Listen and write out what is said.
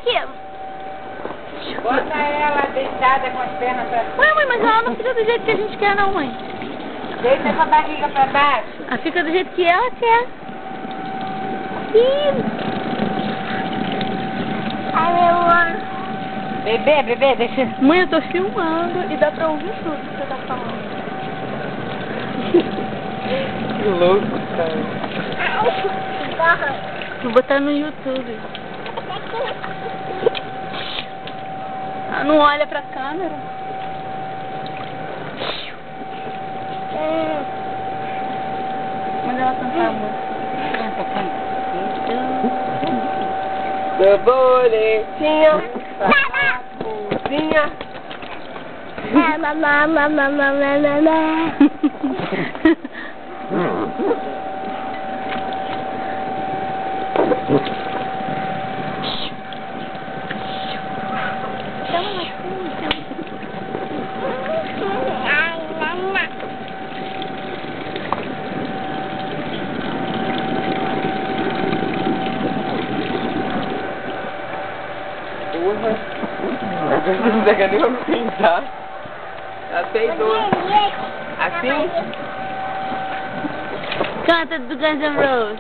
aqui. Bota ela deitada com as pernas pra cima. Ué, mãe, mas ela não fica do jeito que a gente quer, não, mãe. Deita com a barriga pra baixo. Ela fica do jeito que ela quer. Ih. Ai, meu amor. Bebê, deixa... Mãe, eu tô filmando e dá pra ouvir tudo que você tá falando. Que louco, cara. Vou botar no YouTube. Ah, não olha pra câmera. Manda ela cantar a música. Borboletinha, cozinha. Porra, não pega nem pra pintar. Aceitou. Assim? Canta do Guns N' Roses.